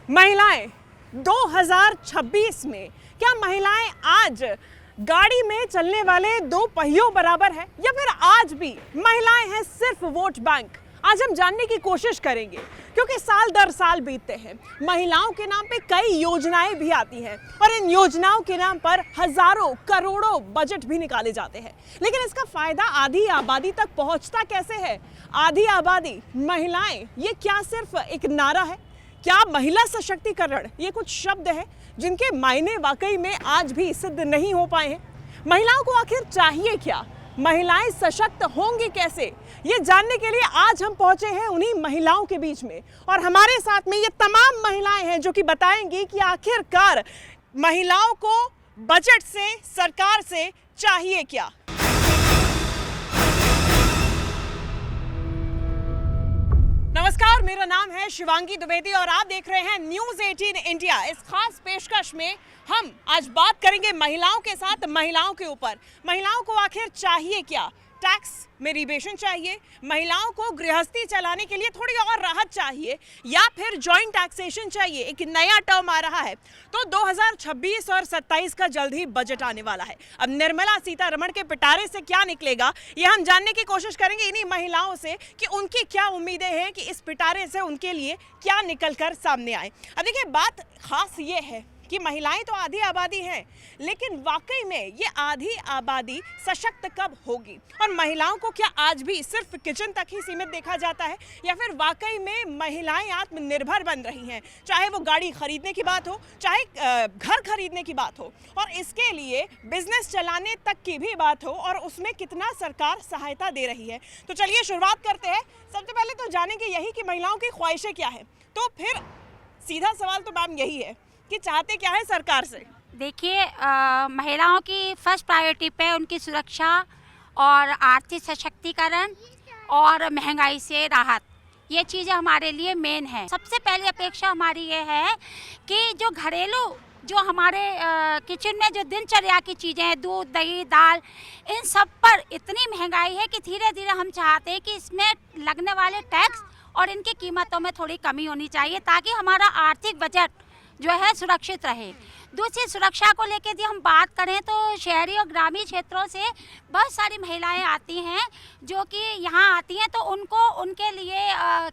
महिलाएं 2026 में क्या महिलाएं आज गाड़ी में चलने वाले दो पहियों बराबर है या फिर आज भी महिलाएं हैं सिर्फ वोट बैंक? आज हम जानने की कोशिश करेंगे क्योंकि साल दर साल बीतते हैं, महिलाओं के नाम पे कई योजनाएं भी आती हैं और इन योजनाओं के नाम पर हजारों करोड़ों बजट भी निकाले जाते हैं, लेकिन इसका फायदा आधी आबादी तक पहुंचता कैसे है? आधी आबादी महिलाएं, ये क्या सिर्फ एक नारा है? क्या महिला सशक्तिकरण ये कुछ शब्द है जिनके मायने वाकई में आज भी सिद्ध नहीं हो पाए हैं? महिलाओं को आखिर चाहिए क्या? महिलाएं सशक्त होंगी कैसे? ये जानने के लिए आज हम पहुंचे हैं उन्हीं महिलाओं के बीच में और हमारे साथ में ये तमाम महिलाएं हैं जो कि बताएंगी कि आखिरकार महिलाओं को बजट से, सरकार से चाहिए क्या। नमस्कार, मेरा नाम है शिवांगी द्विवेदी और आप देख रहे हैं न्यूज़ 18 इंडिया। इस खास पेशकश में हम आज बात करेंगे महिलाओं के साथ, महिलाओं के ऊपर। महिलाओं को आखिर चाहिए क्या? टैक्स में रिबेशन चाहिए, महिलाओं को गृहस्थी चलाने के लिए थोड़ी और राहत चाहिए, या फिर जॉइंट टैक्सेशन चाहिए? एक नया टर्म आ रहा है। तो 2026 और 27 का जल्द ही बजट आने वाला है। अब निर्मला सीतारमण के पिटारे से क्या निकलेगा, ये हम जानने की कोशिश करेंगे इन्हीं महिलाओं से कि उनकी क्या उम्मीदें हैं कि इस पिटारे से उनके लिए क्या निकल कर सामने आए। अब देखिए, बात खास ये है कि महिलाएं तो आधी आबादी हैं, लेकिन वाकई में ये आधी आबादी सशक्त कब होगी? और महिलाओं को क्या आज भी सिर्फ किचन तक ही सीमित देखा जाता है या फिर वाकई में महिलाएं आत्मनिर्भर बन रही हैं? चाहे वो गाड़ी खरीदने की बात हो, चाहे घर खरीदने की बात हो, और इसके लिए बिजनेस चलाने तक की भी बात हो, और उसमें कितना सरकार सहायता दे रही है। तो चलिए शुरुआत करते हैं। सबसे पहले तो जानेंगे यही कि महिलाओं की ख्वाहिशें क्या है। तो फिर सीधा सवाल तो मैम यही है कि चाहते क्या है सरकार से? देखिए, महिलाओं की फर्स्ट प्रायोरिटी पे उनकी सुरक्षा और आर्थिक सशक्तिकरण और महंगाई से राहत, ये चीज़ें हमारे लिए मेन है। सबसे पहली अपेक्षा हमारी ये है कि जो घरेलू, जो हमारे किचन में जो दिनचर्या की चीज़ें हैं, दूध, दही, दाल, इन सब पर इतनी महंगाई है कि धीरे धीरे हम चाहते हैं कि इसमें लगने वाले टैक्स और इनकी कीमतों में थोड़ी कमी होनी चाहिए ताकि हमारा आर्थिक बजट जो है सुरक्षित रहे। दूसरी, सुरक्षा को लेकर यदि हम बात करें तो शहरी और ग्रामीण क्षेत्रों से बहुत सारी महिलाएं आती हैं जो कि यहाँ आती हैं, तो उनको उनके लिए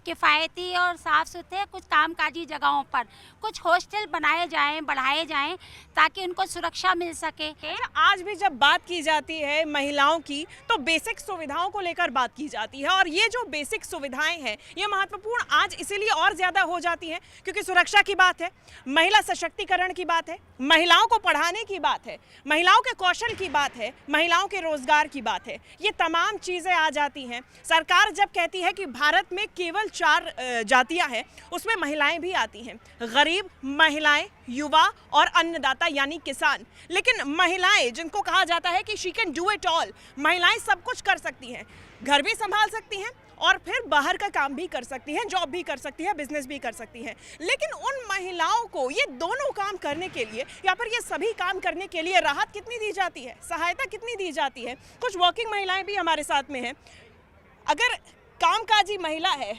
किफ़ायती और साफ़ सुथरे कुछ कामकाजी जगहों पर कुछ हॉस्टल बनाए जाएं, बढ़ाए जाएं ताकि उनको सुरक्षा मिल सके। आज भी जब बात की जाती है महिलाओं की तो बेसिक सुविधाओं को लेकर बात की जाती है, और ये जो बेसिक सुविधाएं हैं ये महत्वपूर्ण आज इसीलिए और ज़्यादा हो जाती हैं क्योंकि सुरक्षा की बात है, महिला सशक्तिकरण की बात है, महिलाओं को पढ़ाने की बात है, महिलाओं के कौशल की बात है, महिलाओं के रोजगार की बात है। ये तमाम चीज़ें आ जाती हैं। सरकार जब कहती है कि भारत में केवल 4 जातियां हैं, उसमें महिलाएं भी आती हैं, गरीब, महिलाएं, युवा और अन्नदाता यानी किसान। लेकिन महिलाएं जिनको कहा जाता है कि she can do it all, महिलाएं सब कुछ कर सकती हैं, घर भी संभाल सकती हैं और फिर बाहर का काम भी कर सकती हैं, जॉब भी कर सकती है, बिजनेस भी कर सकती हैं। लेकिन उन महिलाओं को ये दोनों काम करने के लिए या फिर ये सभी काम करने के लिए राहत कितनी दी जाती है, सहायता कितनी दी जाती है? कुछ वर्किंग महिलाएं भी हमारे साथ में हैं। अगर कामकाजी महिला है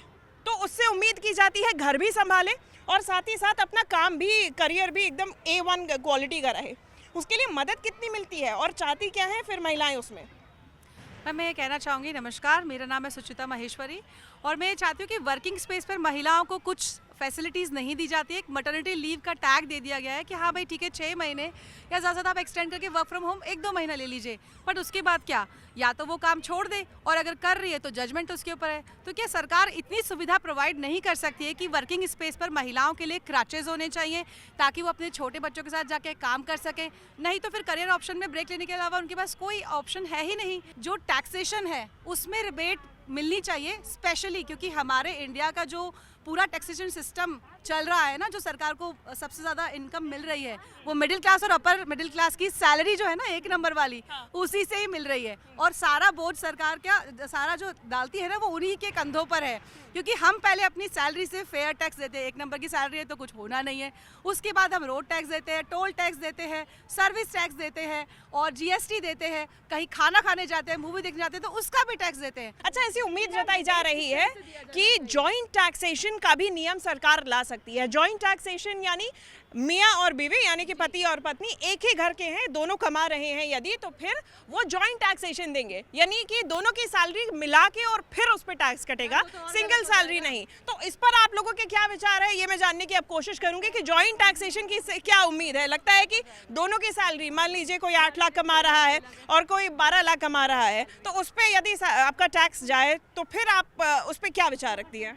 तो उससे उम्मीद की जाती है घर भी संभाले और साथ ही साथ अपना काम भी, करियर भी एकदम A1 क्वालिटी का रहे। उसके लिए मदद कितनी मिलती है और चाहती क्या है फिर महिलाएं उसमें? मैं ये कहना चाहूँगी, नमस्कार, मेरा नाम है सुचिता महेश्वरी और मैं चाहती हूँ कि वर्किंग स्पेस पर महिलाओं को कुछ फैसिलिटीज़ नहीं दी जाती है। एक मैटरनिटी लीव का टैग दे दिया गया है कि हाँ भाई ठीक है, 6 महीने या ज़्यादा ज़्यादा आप एक्सटेंड करके वर्क फ्रॉम होम 1-2 महीना ले लीजिए, बट उसके बाद क्या, या तो वो काम छोड़ दे और अगर कर रही है तो जजमेंट उसके ऊपर है। तो क्या सरकार इतनी सुविधा प्रोवाइड नहीं कर सकती है कि वर्किंग स्पेस पर महिलाओं के लिए क्रचेज होने चाहिए ताकि वो अपने छोटे बच्चों के साथ जाके काम कर सके? नहीं तो फिर करियर ऑप्शन में ब्रेक लेने के अलावा उनके पास कोई ऑप्शन है ही नहीं। जो टैक्सेशन है उसमें रिबेट मिलनी चाहिए, स्पेशली क्योंकि हमारे इंडिया का जो पूरा टैक्सेशन सिस्टम चल रहा है ना, जो सरकार को सबसे ज़्यादा इनकम मिल रही है वो मिडिल क्लास और अपर मिडिल क्लास की सैलरी जो है ना 1 नंबर वाली, उसी से ही मिल रही है। और सारा बोझ सरकार का सारा जो डालती है ना वो उन्हीं के कंधों पर है, क्योंकि हम पहले अपनी सैलरी से फेयर टैक्स देते हैं। 1 नंबर की सैलरी है तो कुछ होना नहीं है। उसके बाद हम रोड टैक्स देते हैं, टोल टैक्स देते हैं, सर्विस टैक्स देते हैं और GST देते हैं। कहीं खाना खाने जाते हैं, मूवी देखने जाते हैं तो उसका भी टैक्स देते हैं। अच्छा, ऐसी उम्मीद जताई जा रही है कि जॉइंट टैक्सेशन का भी नियम सरकार ला सकती है। जॉइंट टैक्सेशन यानी मियाँ और बीवी यानी कि पति और पत्नी एक ही घर के हैं, दोनों कमा रहे हैं यदि, तो फिर वो जॉइंट टैक्सेशन देंगे, यानी कि दोनों की सैलरी मिला के और फिर उस पर टैक्स कटेगा, सिंगल सैलरी नहीं। तो इस पर आप लोगों के क्या विचार है, ये मैं जानने की अब कोशिश करूंगी कि जॉइंट टैक्सेशन की क्या उम्मीद है। लगता है कि दोनों की सैलरी, मान लीजिए कोई 8 लाख कमा रहा है और कोई 12 लाख कमा रहा है, तो उस पर यदि आपका टैक्स जाए तो फिर आप उस पर क्या विचार रखती है?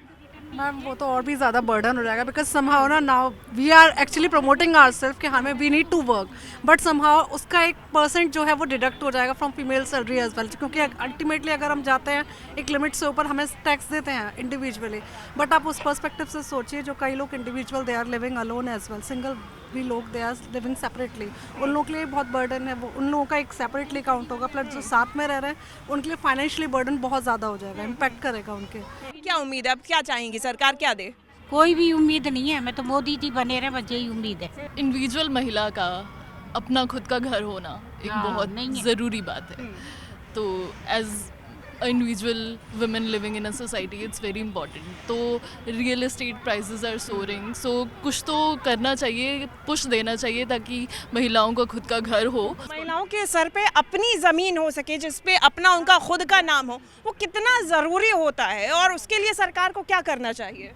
मैम वो तो और भी ज़्यादा बर्डन हो जाएगा, बिकॉज समहाउ ना now we are actually promoting ourselves कि हमें we need to work, but somehow उसका 1% जो है वो डिडक्ट हो जाएगा from female salary as well, क्योंकि अल्टीमेटली अगर हम जाते हैं एक लिमिट से ऊपर हमें टैक्स देते हैं इंडिविजुअली। बट आप उस पर्सपेक्टिव से सोचिए, जो कई लोग individual they are living alone as well, single भी लोग दे आर लिविंग सेपरेटली, उन लोगों के लिए बहुत बर्डन है, वो उन लोगों का एक सेपरेटली काउंट होगा, प्लस जो साथ में रह रहे हैं उनके लिए फाइनेंशियली बर्डन बहुत ज़्यादा हो जाएगा, इम्पैक्ट करेगा उनके। क्या उम्मीद है, अब क्या चाहेंगी सरकार, क्या दे? कोई भी उम्मीद नहीं है, मैं तो मोदी जी बने रहे, बस यही उम्मीद है। इंडिविजुअल महिला का अपना खुद का घर होना एक बहुत नहीं है। ज़रूरी बात है। तो as individual women living in a society it's very important. तो real estate prices are soaring, so कुछ तो करना चाहिए, पुश देना चाहिए ताकि महिलाओं का खुद का घर हो, महिलाओं के सर पे अपनी ज़मीन हो सके, जिस पे अपना उनका खुद का नाम हो, वो कितना ज़रूरी होता है और उसके लिए सरकार को क्या करना चाहिए?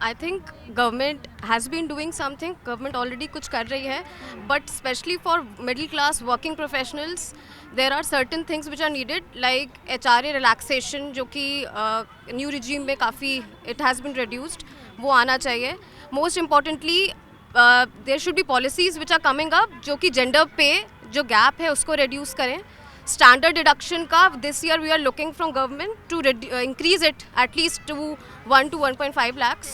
I think government has been doing something, government already कुछ कर रही है, but specially for middle class working professionals there are certain things which are needed, like HRA relaxation, जो कि न्यू रिजीम में काफ़ी इट हैज़ बीन रिड्यूस्ड, वो आना चाहिए। Most importantly there should be policies which are coming up जो कि gender पे जो गैप है उसको रिड्यूस करें। स्टैंडर्ड डिडक्शन का this year we are looking from government to increase it at least to 1 to 1.5 lakhs,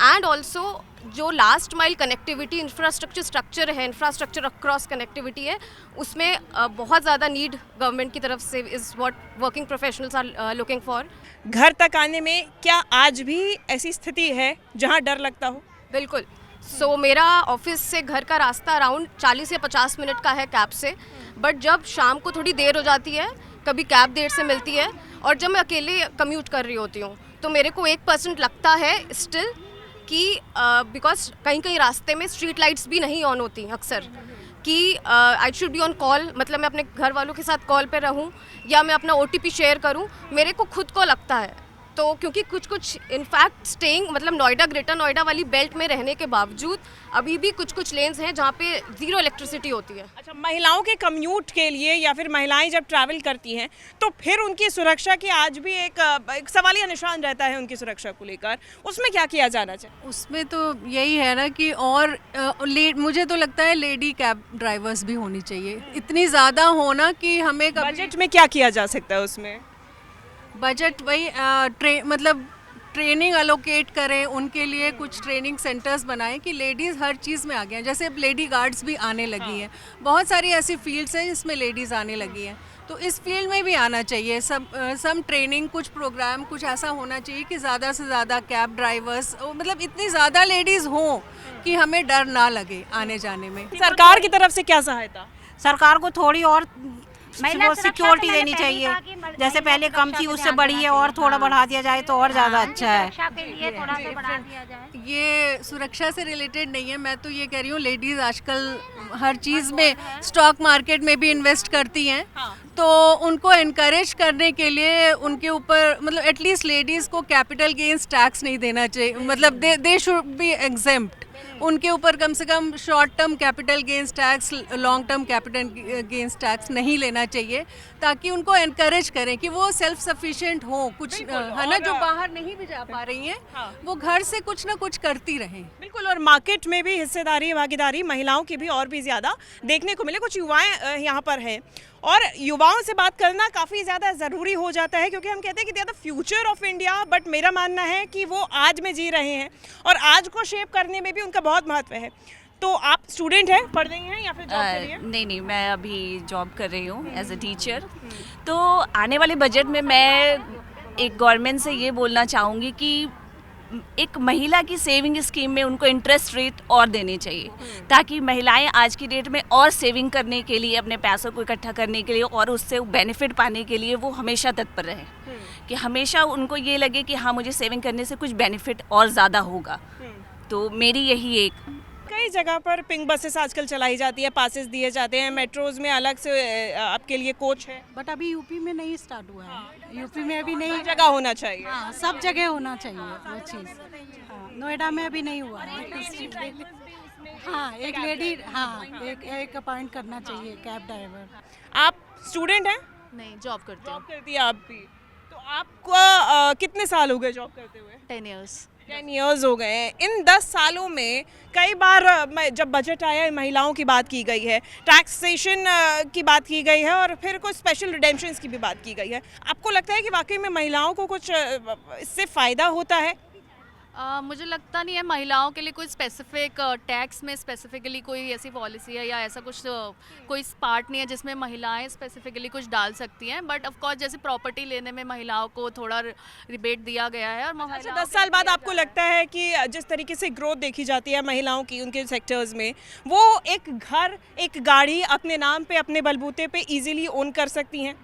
and also जो last mile connectivity infrastructure infrastructure across connectivity है, उसमें बहुत ज़्यादा नीड गवर्नमेंट की तरफ से is what working professionals are looking for. घर तक आने में क्या आज भी ऐसी स्थिति है जहां डर लगता हो? बिल्कुल। सो मेरा ऑफिस से घर का रास्ता अराउंड 40 या 50 मिनट का है कैब से, बट जब शाम को थोड़ी देर हो जाती है, कभी कैब देर से मिलती है, और जब मैं अकेले कम्यूट कर रही होती हूँ तो मेरे को 1% लगता है स्टिल कि बिकॉज कहीं कहीं रास्ते में स्ट्रीट लाइट्स भी नहीं ऑन होती अक्सर, कि I should be on call, मतलब मैं अपने घर वालों के साथ कॉल पे रहूं या मैं अपना OTP शेयर करूं, मेरे को खुद को लगता है। तो क्योंकि कुछ इनफैक्ट स्टेइंग, मतलब नोएडा, ग्रेटर नोएडा वाली बेल्ट में रहने के बावजूद अभी भी कुछ लेन्स हैं जहाँ पे ज़ीरो इलेक्ट्रिसिटी होती है। अच्छा, महिलाओं के कम्यूट के लिए या फिर महिलाएं जब ट्रैवल करती हैं तो फिर उनकी सुरक्षा की आज भी एक सवालिया निशान रहता है उनकी सुरक्षा को लेकर, उसमें क्या किया जाना चाहिए? उसमें तो यही है ना कि और मुझे तो लगता है लेडी कैब ड्राइवर्स भी होनी चाहिए, इतनी ज़्यादा होना कि हमें बजट में क्या किया जा सकता है उसमें? बजट वही मतलब ट्रेनिंग अलोकेट करें, उनके लिए कुछ ट्रेनिंग सेंटर्स बनाएं कि लेडीज़ हर चीज़ में आ गए हैं। जैसे अब लेडी गार्ड्स भी आने लगी हैं, बहुत सारी ऐसी फील्ड्स हैं जिसमें लेडीज़ आने लगी हैं, तो इस फील्ड में भी आना चाहिए। सब ट्रेनिंग, कुछ प्रोग्राम, कुछ ऐसा होना चाहिए कि ज़्यादा से ज़्यादा कैब ड्राइवर्स, मतलब इतनी ज़्यादा लेडीज़ हों कि हमें डर ना लगे आने जाने में। सरकार की तरफ से क्या सहायता? सरकार को थोड़ी और महिला सुरक्षा सिक्योरिटी तो मैंने देनी पहले चाहिए, कहा कि महिला जैसे पहले कम सुरक्षा थी पे उससे ध्यान बढ़ी देना है, और चाहिए। थोड़ा बढ़ा दिया जाए तो और ज़्यादा अच्छा है। सुरक्षा के लिए थोड़ा सा बढ़ा दिया जाए। ये सुरक्षा से रिलेटेड नहीं है, मैं तो ये कह रही हूँ लेडीज़ आजकल हर चीज़ में, स्टॉक मार्केट में भी इन्वेस्ट करती हैं, तो उनको इनकरेज करने के लिए उनके ऊपर, मतलब एटलीस्ट लेडीज़ को कैपिटल गेन्स टैक्स नहीं देना चाहिए, मतलब दे शुड बी एग्जेम्प्ट, उनके ऊपर कम से कम short term capital gains tax, long term capital gains tax नहीं लेना चाहिए, ताकि उनको एनकरेज करें कि वो सेल्फ सफिशिएंट हो, कुछ है ना, जो बाहर नहीं भी जा पा रही हैं वो घर से कुछ ना कुछ करती रहें। बिल्कुल, और मार्केट में भी हिस्सेदारी, भागीदारी महिलाओं की भी और भी ज़्यादा देखने को मिले। कुछ युवाएं यहाँ पर हैं और युवाओं से बात करना काफ़ी ज़्यादा ज़रूरी हो जाता है, क्योंकि हम कहते हैं कि they are the future of India, but मेरा मानना है कि वो आज में जी रहे हैं और आज को शेप करने में भी उनका बहुत महत्व है। तो आप स्टूडेंट हैं, पढ़ रही हैं या फिर जॉब कर रही हैं? नहीं, मैं अभी जॉब कर रही हूँ एज अ टीचर। तो आने वाले बजट में मैं एक गवर्नमेंट से ये बोलना चाहूँगी कि एक महिला की सेविंग स्कीम में उनको इंटरेस्ट रेट और देनी चाहिए, ताकि महिलाएं आज की डेट में और सेविंग करने के लिए, अपने पैसों को इकट्ठा करने के लिए और उससे बेनिफिट पाने के लिए वो हमेशा तत्पर रहें, कि हमेशा उनको ये लगे कि हाँ, मुझे सेविंग करने से कुछ बेनिफिट और ज़्यादा होगा। तो मेरी यही एक कई जगह पर पिंक बसेस आजकल चलाई जाती है, पासेस दिए जाते हैं, मेट्रोज में अलग से आपके लिए कोच है। बट अभी यूपी में नहीं स्टार्ट हुआ है, यूपी में अभी नहीं। हर जगह होना चाहिए। हाँ, सब जगह होना चाहिए वो चीज़। हाँ, नोएडा में अभी नहीं हुआ है। हाँ, एक लेडी, हाँ, एक अपॉइंट करना चाहिए कैब ड्राइवर। आप स्टूडेंट हैं? नहीं, जॉब करती हूँ। जॉब करती है आप भी? तो आपको कितने साल हो गए जॉब करते हुए? 10 years। 10 years हो गए हैं। इन 10 सालों में कई बार जब बजट आया, महिलाओं की बात की गई है, टैक्सेशन की बात की गई है और फिर कुछ स्पेशल रिडेम्पशंस की भी बात की गई है। आपको लगता है कि वाकई में महिलाओं को कुछ इससे फ़ायदा होता है? मुझे लगता नहीं है महिलाओं के लिए कोई स्पेसिफिक टैक्स में स्पेसिफिकली कोई ऐसी पॉलिसी है या ऐसा कुछ कोई पार्ट नहीं है जिसमें महिलाएं स्पेसिफिकली कुछ डाल सकती हैं। बट ऑफ कोर्स जैसे प्रॉपर्टी लेने में महिलाओं को थोड़ा रिबेट दिया गया है। और अच्छा, 10 साल बाद आपको लगता है कि जिस तरीके से ग्रोथ देखी जाती है महिलाओं की उनके सेक्टर्स में, वो एक घर, एक गाड़ी अपने नाम पे, अपने बलबूते पे इजीली ओन कर सकती हैं?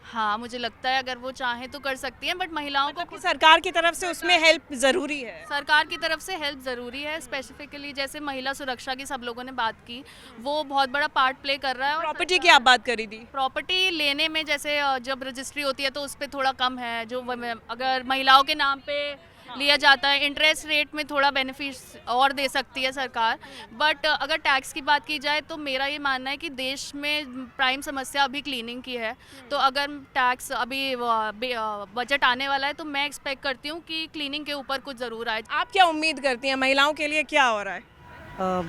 हाँ, मुझे लगता है अगर वो चाहें तो कर सकती हैं, बट महिलाओं को कि सरकार की तरफ से उसमें हेल्प ज़रूरी है। सरकार की तरफ से हेल्प ज़रूरी है। स्पेसिफिकली जैसे महिला सुरक्षा की सब लोगों ने बात की, वो बहुत बड़ा पार्ट प्ले कर रहा है। प्रॉपर्टी की आप बात करी थी। प्रॉपर्टी लेने में जैसे जब रजिस्ट्री होती है तो उस पर थोड़ा कम है, जो अगर महिलाओं के नाम पे लिया जाता है, इंटरेस्ट रेट में थोड़ा बेनिफिट और दे सकती है सरकार। बट अगर टैक्स की बात की जाए तो मेरा ये मानना है कि देश में प्राइम समस्या अभी क्लीनिंग की है। तो अगर टैक्स अभी बजट आने वाला है तो मैं एक्सपेक्ट करती हूँ कि क्लीनिंग के ऊपर कुछ ज़रूर आए। आप क्या उम्मीद करती हैं महिलाओं के लिए क्या हो रहा है?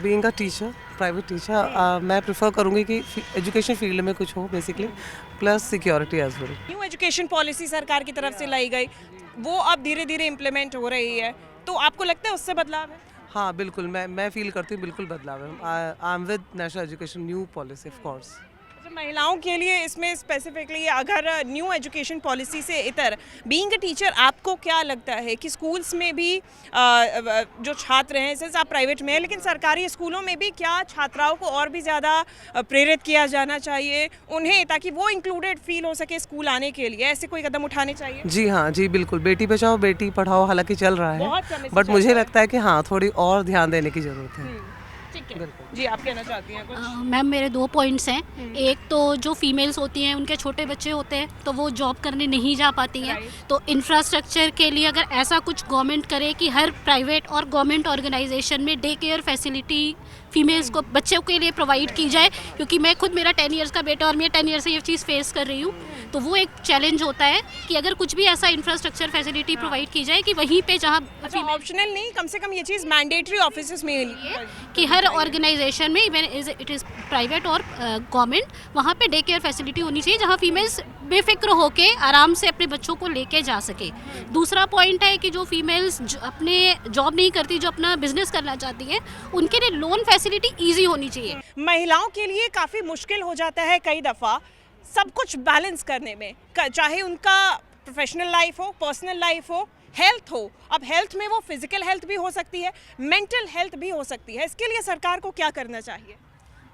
Being a teacher, private teacher, मैं प्रेफर करूँगी कि एजुकेशन फील्ड में कुछ हो basically, plus security as well. New education policy सरकार की तरफ से लाई गई, वो अब धीरे धीरे इम्प्लीमेंट हो रही है, तो आपको लगता है उससे बदलाव है? हाँ बिल्कुल, मैं फील करती हूँ बिल्कुल बदलाव है। I am with national education new policy of course. महिलाओं के लिए इसमें स्पेसिफिकली अगर न्यू एजुकेशन पॉलिसी से इतर बीइंग अ टीचर, आपको क्या लगता है कि स्कूल्स में भी जो छात्र हैं, जैसे आप प्राइवेट में हैं लेकिन सरकारी स्कूलों में भी क्या छात्राओं को और भी ज़्यादा प्रेरित किया जाना चाहिए उन्हें, ताकि वो इंक्लूडेड फील हो सके स्कूल आने के लिए? ऐसे कोई कदम उठाने चाहिए? जी हाँ, जी बिल्कुल। बेटी बचाओ बेटी पढ़ाओ हालांकि चल रहा है, बट मुझे लगता है कि हाँ, थोड़ी और ध्यान देने की ज़रूरत है। जी, आप कहना चाहती हैं कुछ? मैम, मेरे 2 पॉइंट्स हैं। एक तो जो फीमेल्स होती हैं, उनके छोटे बच्चे होते हैं तो वो जॉब करने नहीं जा पाती हैं। तो इंफ्रास्ट्रक्चर के लिए अगर ऐसा कुछ गवर्नमेंट करे कि हर प्राइवेट और गवर्नमेंट ऑर्गेनाइजेशन में डे केयर फैसिलिटी फीमेल्स को, बच्चों के लिए प्रोवाइड की जाए, क्योंकि मैं खुद, मेरा 10 ईयर्स का बेटा और मैं 10 ईयर से ये चीज़ फेस कर रही हूँ। तो वो एक चैलेंज होता है कि अगर कुछ भी ऐसा इंफ्रास्ट्रक्चर फैसिलिटी प्रोवाइड की जाए कि वहीं पे जहाँ ऑप्शनल नहीं, कम से कम ये चीज़ मैंडेटरी ऑफिस में कि हर ऑर्गेनाइजेशन में, इवन इट इज़ प्राइवेट और गवर्नमेंट, वहाँ पे डे केयर फैसिलिटी होनी चाहिए जहाँ फीमेल्स बेफिक्र होके आराम से अपने बच्चों को लेके जा सके। दूसरा पॉइंट है कि जो फीमेल्स अपने जॉब नहीं करती, जो अपना बिजनेस करना चाहती हैं, उनके लिए लोन फैसिलिटी ईजी होनी चाहिए। महिलाओं के लिए काफ़ी मुश्किल हो जाता है कई दफ़ा सब कुछ बैलेंस करने में, चाहे उनका प्रोफेशनल लाइफ हो, पर्सनल लाइफ हो, हेल्थ हो। अब हेल्थ में वो फिजिकल हेल्थ भी हो सकती है, मेंटल हेल्थ भी हो सकती है। इसके लिए सरकार को क्या करना चाहिए?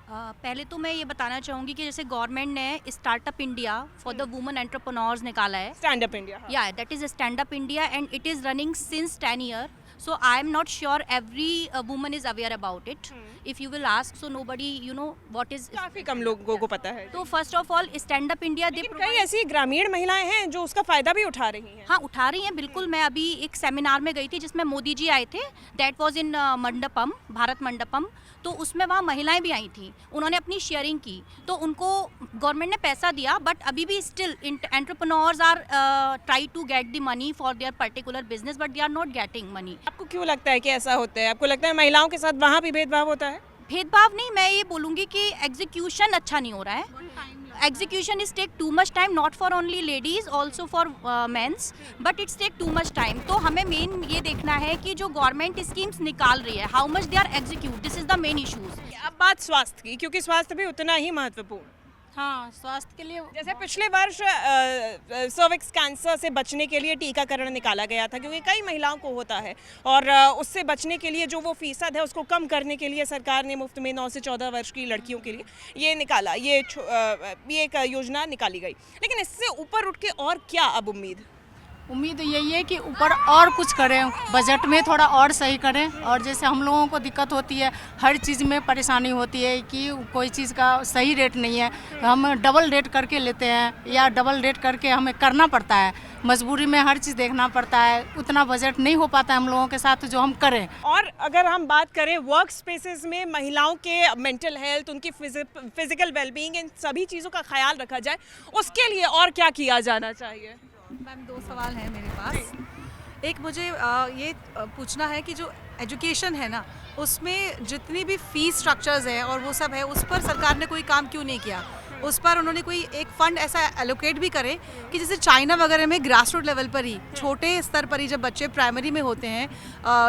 पहले तो मैं ये बताना चाहूँगी कि जैसे गवर्नमेंट ने startup India for the women entrepreneurs निकाला है, स्टैंड अप इंडिया। या that is stand up India and it is running since 10 year. So I am not sure every woman is aware about it. If you will ask, so nobody, you know, what is. काफी कम लोगों को पता है। तो first of all stand up India दे कई ऐसी ग्रामीण महिलाएं हैं जो उसका फायदा भी उठा रही हैं। हाँ, उठा रही हैं बिल्कुल। मैं अभी एक सेमिनार में गई थी जिसमें मोदी जी आए थे, that was in Mandapam, Bharat Mandapam. तो उसमें वहाँ महिलाएं भी आई थी, उन्होंने अपनी शेयरिंग की, तो उनको गवर्नमेंट ने पैसा दिया, बट अभी भी still entrepreneurs are try to get the money for their particular business, but they are not getting money. आपको क्यों लगता है कि ऐसा होता है? आपको लगता है महिलाओं के साथ वहाँ भी भेदभाव होता है? भेदभाव नहीं, मैं ये बोलूँगी कि एग्जीक्यूशन अच्छा नहीं हो रहा है। execution is take too much time, not for only ladies, also for men's, but it's take too much time. तो हमें मेन ये देखना है कि जो गवर्नमेंट स्कीम्स निकाल रही है, how much they are execute, this is the main issues. अब बात स्वास्थ्य की, क्योंकि स्वास्थ्य भी उतना ही महत्वपूर्ण। हाँ, स्वास्थ्य के लिए जैसे पिछले वर्ष सर्विक्स कैंसर से बचने के लिए टीकाकरण निकाला गया था, क्योंकि कई महिलाओं को होता है, और उससे बचने के लिए जो वो फीसद है उसको कम करने के लिए सरकार ने मुफ्त में 9 से 14 वर्ष की लड़कियों के लिए ये निकाला, ये एक योजना निकाली गई। लेकिन इससे ऊपर उठ के और क्या अब उम्मीद यही है कि ऊपर और कुछ करें, बजट में थोड़ा और सही करें। और जैसे हम लोगों को दिक्कत होती है, हर चीज़ में परेशानी होती है कि कोई चीज़ का सही रेट नहीं है, हम डबल रेट करके लेते हैं या डबल रेट करके हमें करना पड़ता है, मजबूरी में हर चीज़ देखना पड़ता है, उतना बजट नहीं हो पाता है हम लोगों के साथ जो हम करें। और अगर हम बात करें वर्क स्पेसेस में महिलाओं के मेंटल हेल्थ, उनकी फिजिकल वेलबींग, इन सभी चीज़ों का ख्याल रखा जाए, उसके लिए और क्या किया जाना चाहिए? मैम 2 सवाल हैं मेरे पास। एक मुझे ये पूछना है कि जो एजुकेशन है ना, उसमें जितनी भी फीस स्ट्रक्चर्स हैं और वो सब है, उस पर सरकार ने कोई काम क्यों नहीं किया? उस पर उन्होंने कोई एक फ़ंड ऐसा एलोकेट भी करें कि जैसे चाइना वगैरह में ग्रास रूट लेवल पर ही, छोटे स्तर पर ही, जब बच्चे प्राइमरी में होते हैं,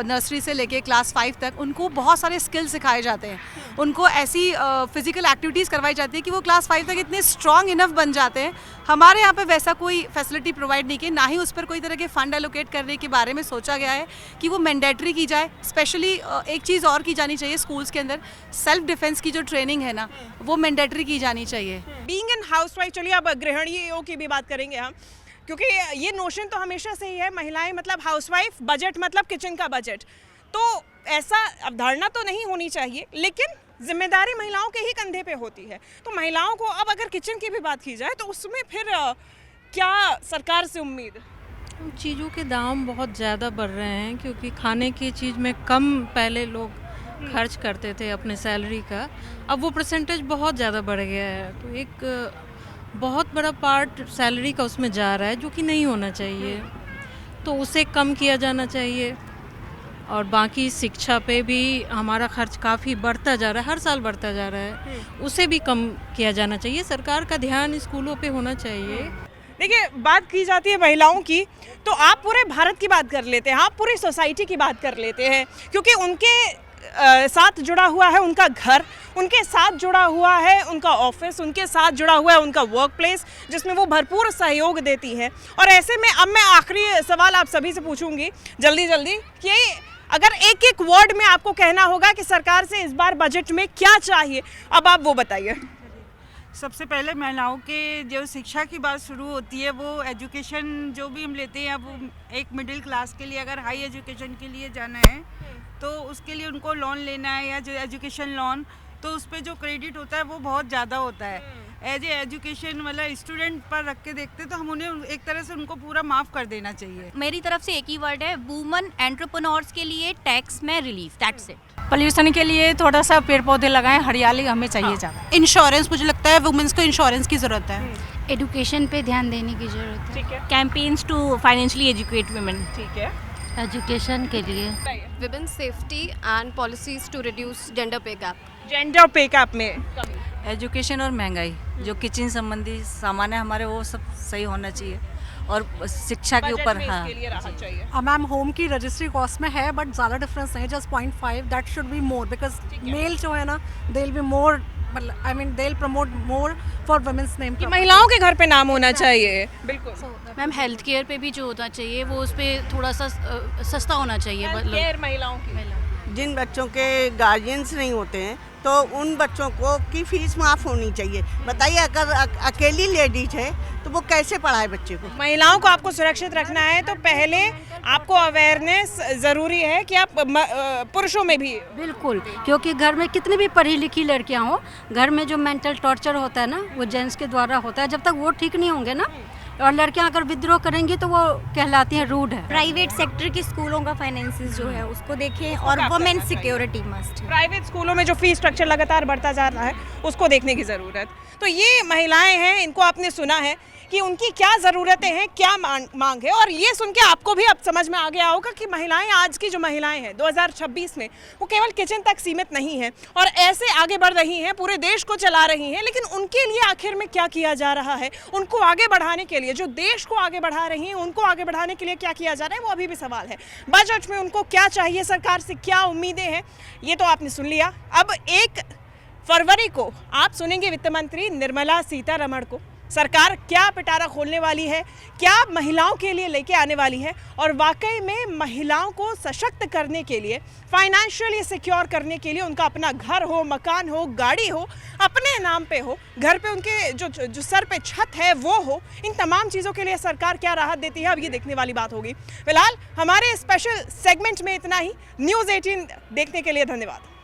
नर्सरी से लेके क्लास 5 तक, उनको बहुत सारे स्किल सिखाए जाते हैं, उनको ऐसी फिजिकल एक्टिविटीज़ करवाई जाती है कि वो क्लास 5 तक इतने स्ट्रॉन्ग इनफ बन जाते हैं। हमारे यहाँ पे वैसा कोई फैसिलिटी प्रोवाइड नहीं की, ना ही उस पर कोई तरह के फ़ंड एलोकेट करने के बारे में सोचा गया है कि वो मैंडेटरी की जाए। स्पेशली एक चीज़ और की जानी चाहिए, स्कूल्स के अंदर सेल्फ डिफेंस की जो ट्रेनिंग है ना, वो मैंडेटरी की जानी चाहिए। बीइंग एन हाउसवाइफ, चलिए अब गृहिणियों की भी बात करेंगे हम, क्योंकि ये नोशन तो हमेशा से ही है, महिलाएं मतलब हाउसवाइफ, बजट मतलब किचन का बजट। तो ऐसा अवधारणा तो नहीं होनी चाहिए, लेकिन जिम्मेदारी महिलाओं के ही कंधे पे होती है। तो महिलाओं को अब अगर किचन की भी बात की जाए तो उसमें फिर क्या सरकार से उम्मीद? चीज़ों के दाम बहुत ज़्यादा बढ़ रहे हैं, क्योंकि खाने की चीज़ में कम पहले लोग खर्च करते थे अपने सैलरी का, अब वो परसेंटेज बहुत ज़्यादा बढ़ गया है। तो एक बहुत बड़ा पार्ट सैलरी का उसमें जा रहा है, जो कि नहीं होना चाहिए, तो उसे कम किया जाना चाहिए। और बाकी शिक्षा पे भी हमारा खर्च काफ़ी बढ़ता जा रहा है, हर साल बढ़ता जा रहा है, उसे भी कम किया जाना चाहिए। सरकार का ध्यान स्कूलों पे होना चाहिए। देखिए, बात की जाती है महिलाओं की, तो आप पूरे भारत की बात कर लेते हैं, आप पूरी सोसाइटी की बात कर लेते हैं, क्योंकि उनके साथ जुड़ा हुआ है उनका घर, उनके साथ जुड़ा हुआ है उनका ऑफिस, उनके साथ जुड़ा हुआ है उनका वर्क प्लेस, जिसमें वो भरपूर सहयोग देती है। और ऐसे में अब मैं आखिरी सवाल आप सभी से पूछूंगी जल्दी जल्दी, कि अगर एक एक वर्ड में आपको कहना होगा कि सरकार से इस बार बजट में क्या चाहिए, अब आप वो बताइए। सबसे पहले महिलाओं के जो शिक्षा की बात शुरू होती है, वो एजुकेशन जो भी हम लेते हैं, अब एक मिडिल क्लास के लिए अगर हाई एजुकेशन के लिए जाना है तो उसके लिए उनको लोन लेना है, या जो एजुकेशन लोन, तो उस पर जो क्रेडिट होता है वो बहुत ज़्यादा होता है। एज ए एजुकेशन मतलब स्टूडेंट पर रख के देखते तो हम उन्हें एक तरह से उनको पूरा माफ़ कर देना चाहिए। मेरी तरफ से एक ही वर्ड है, वुमन एंटरप्रेन्योर्स के लिए टैक्स में रिलीफ, दैट्स इट। पोल्यूशन के लिए थोड़ा सा पेड़ पौधे लगाएं, हरियाली हमें चाहिए ज़्यादा। इंश्योरेंस, मुझे लगता है वुमेन्स को इंश्योरेंस की ज़रूरत है। एजुकेशन पे ध्यान देने की ज़रूरत है। ठीक है। Campaigns to financially educate women. ठीक है। एजुकेशन के लिए women's safety and policies to reduce gender pay gap. Gender पे गैप में एजुकेशन और महंगाई, जो किचन संबंधी सामान है हमारे, वो सब सही होना चाहिए। और शिक्षा के ऊपर हाँ, मैम होम की रजिस्ट्री कॉस्ट में है, बट ज़्यादा डिफरेंस नहीं, just 0.5, that should be more, because male जो है ना, they will be more, I mean they will promote more for women's name, कि महिलाओं के घर पे नाम होना चाहिए। बिल्कुल मैम, हेल्थ केयर पे भी जो होना चाहिए वो उस पर थोड़ा सा सस्ता होना चाहिए। केयर महिलाओं की, जिन बच्चों के गार्जियंस नहीं होते हैं तो उन बच्चों को की फीस माफ़ होनी चाहिए। बताइए, अगर अकेली लेडीज है तो वो कैसे पढ़ाए बच्चे को? महिलाओं को आपको सुरक्षित रखना है तो पहले आपको अवेयरनेस ज़रूरी है कि आप पुरुषों में भी। बिल्कुल, क्योंकि घर में कितनी भी पढ़ी लिखी लड़कियां हो, घर में जो मेंटल टॉर्चर होता है ना, वो जेंट्स के द्वारा होता है। जब तक वो ठीक नहीं होंगे ना, और लड़कियां अगर विद्रोह करेंगी तो वो कहलाती हैं रूड है। प्राइवेट सेक्टर के स्कूलों का फाइनेंसिस जो है उसको देखें, और वुमेन सिक्योरिटी मस्ट है। प्राइवेट स्कूलों में जो फीस स्ट्रक्चर लगातार बढ़ता जा रहा है उसको देखने की ज़रूरत। तो ये महिलाएं हैं, इनको आपने सुना है, कि उनकी क्या ज़रूरतें हैं, क्या मांग है। और ये सुन के आपको भी अब समझ में आ गया होगा कि महिलाएं, आज की जो महिलाएं हैं 2026 में, वो केवल किचन तक सीमित नहीं हैं और ऐसे आगे बढ़ रही हैं, पूरे देश को चला रही हैं। लेकिन उनके लिए आखिर में क्या किया जा रहा है, उनको आगे बढ़ाने के लिए, जो देश को आगे बढ़ा रही हैं, उनको आगे बढ़ाने के लिए क्या किया जा रहा है, वो अभी भी सवाल है। बजट में उनको क्या चाहिए, सरकार से क्या उम्मीदें हैं, ये तो आपने सुन लिया। अब 1 फरवरी को आप सुनेंगे वित्त मंत्री निर्मला सीतारमण को सरकार क्या पिटारा खोलने वाली है, क्या महिलाओं के लिए लेके आने वाली है और वाकई में महिलाओं को सशक्त करने के लिए, फाइनेंशियली सिक्योर करने के लिए, उनका अपना घर हो, मकान हो, गाड़ी हो, अपने नाम पे हो, घर पे उनके जो सर पे छत है वो हो, इन तमाम चीज़ों के लिए सरकार क्या राहत देती है, अब ये देखने वाली बात होगी। फिलहाल हमारे स्पेशल सेगमेंट में इतना ही। न्यूज़ 18 देखने के लिए धन्यवाद।